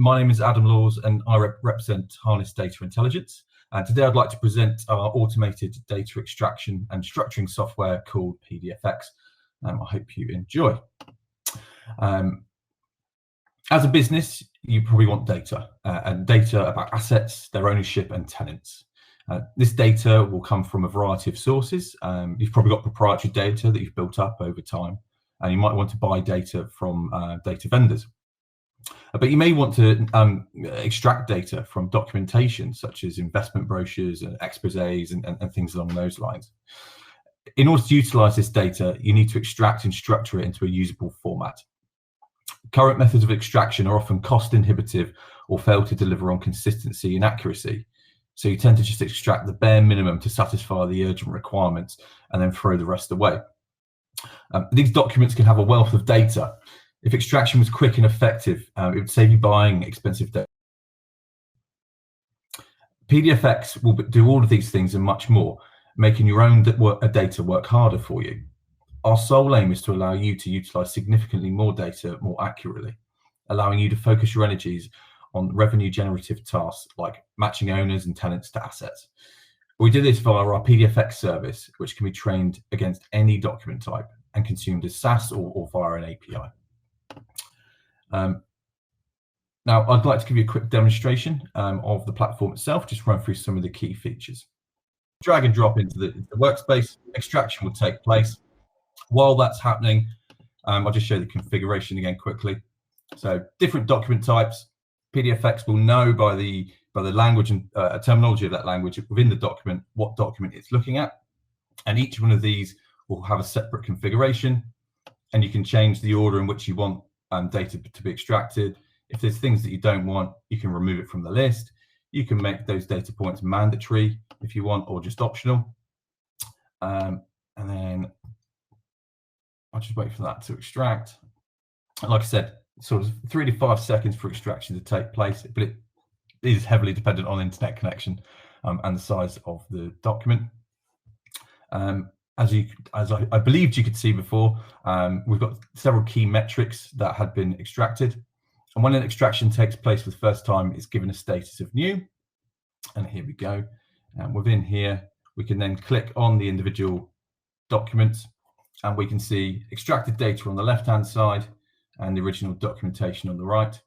My name is Adam Laws and I represent Harness Data Intelligence. And today I'd like to present our automated data extraction and structuring software called PDFx. I hope you enjoy. As a business, you probably want data and data about assets, their ownership and tenants. This data will come from a variety of sources. You've probably got proprietary data that you've built up over time, and you might want to buy data from data vendors. But you may want to extract data from documentation such as investment brochures and exposés and things along those lines. In order to utilize this data, you need to extract and structure it into a usable format. Current methods of extraction are often cost inhibitive or fail to deliver on consistency and accuracy. So you tend to just extract the bare minimum to satisfy the urgent requirements and then throw the rest away. These documents can have a wealth of data. If extraction was quick and effective, it would save you buying expensive data. PDFx will do all of these things and much more, making your own data work harder for you. Our sole aim is to allow you to utilize significantly more data more accurately, allowing you to focus your energies on revenue generative tasks like matching owners and tenants to assets. We do this via our PDFx service, which can be trained against any document type and consumed as SaaS or via an API. Now, I'd like to give you a quick demonstration of the platform itself, just run through some of the key features. Drag and drop into the workspace, extraction will take place. While that's happening, I'll just show the configuration again quickly. So different document types, PDFx will know by the language and terminology of that language within the document what document it's looking at. And each one of these will have a separate configuration, and you can change the order in which you want data to be extracted. If there's things that you don't want, you can remove it from the list. You can make those data points mandatory if you want, or just optional. And then I'll just wait for that to extract. And like I said, sort of 3 to 5 seconds for extraction to take place, but it is heavily dependent on internet connection and the size of the document. As I believed you could see before, we've got several key metrics that had been extracted. And when an extraction takes place for the first time, it's given a status of new. And here we go. And within here, we can then click on the individual documents, and we can see extracted data on the left-hand side and the original documentation on the right.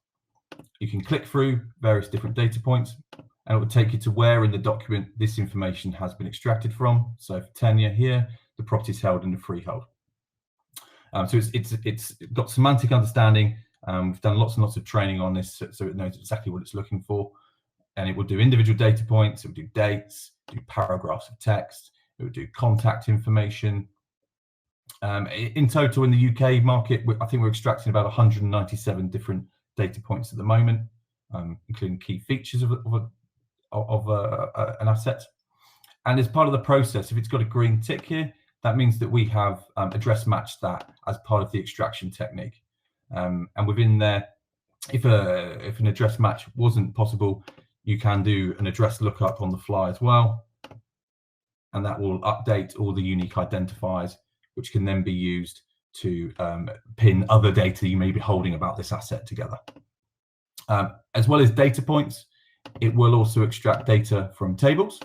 You can click through various different data points, and it will take you to where in the document this information has been extracted from. So for tenure here, the property is held in the freehold. So it's got semantic understanding. We've done lots and lots of training on this, so it knows exactly what it's looking for. And it will do individual data points, it will do dates, do paragraphs of text, it will do contact information. In total in the UK market, I think we're extracting about 197 different data points at the moment, including key features of an asset. And as part of the process, if it's got a green tick here, that means that we have address matched that as part of the extraction technique. And within there, if an address match wasn't possible, you can do an address lookup on the fly as well. And that will update all the unique identifiers, which can then be used to pin other data you may be holding about this asset together. As well as data points, it will also extract data from tables.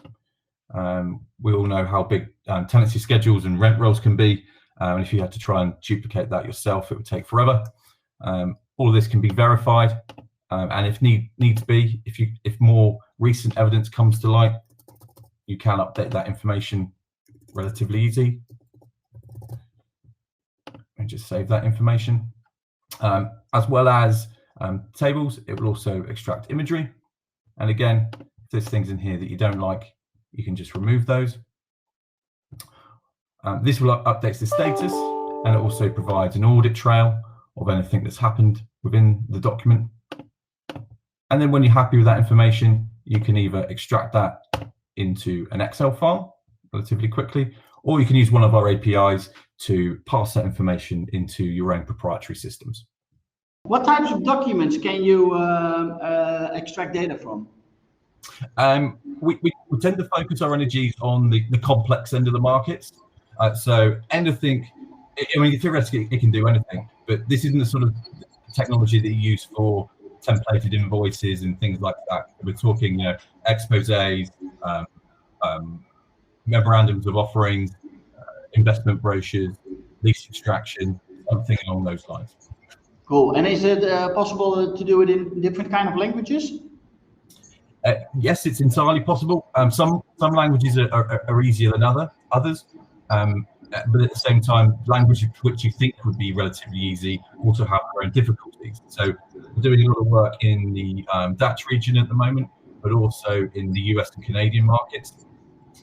We all know how big tenancy schedules and rent rolls can be. And if you had to try and duplicate that yourself, it would take forever. All of this can be verified. And if needs be, if more recent evidence comes to light, you can update that information relatively easy. And just save that information. As well as tables, it will also extract imagery. And again, if there's things in here that you don't like, you can just remove those. This will update the status, and it also provides an audit trail of anything that's happened within the document. And then when you're happy with that information, you can either extract that into an Excel file relatively quickly, or you can use one of our APIs to pass that information into your own proprietary systems. What types of documents can you extract data from? We tend to focus our energies on the complex end of the markets. So anything, I mean, theoretically it can do anything, but this isn't the sort of technology that you use for templated invoices and things like that. We're talking exposés, memorandums of offerings, investment brochures, lease extraction, something along those lines. Cool. And is it possible to do it in different kind of languages? Yes, it's entirely possible. Some languages are easier than others, but at the same time, languages which you think would be relatively easy also have their own difficulties. So we're doing a lot of work in the Dutch region at the moment, but also in the US and Canadian markets.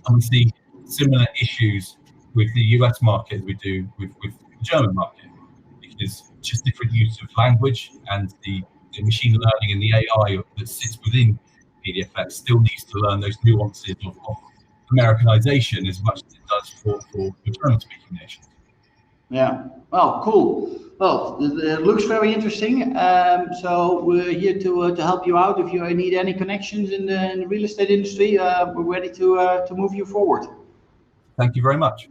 And we see similar issues with the US market as we do with the German market, because just different use of language and the machine learning and the AI that sits within PDFx still needs to learn those nuances of Americanization as much as it does for the German-speaking nations. Yeah. Well, cool. Well, it looks very interesting. So we're here to help you out. If you need any connections in the real estate industry, we're ready to move you forward. Thank you very much.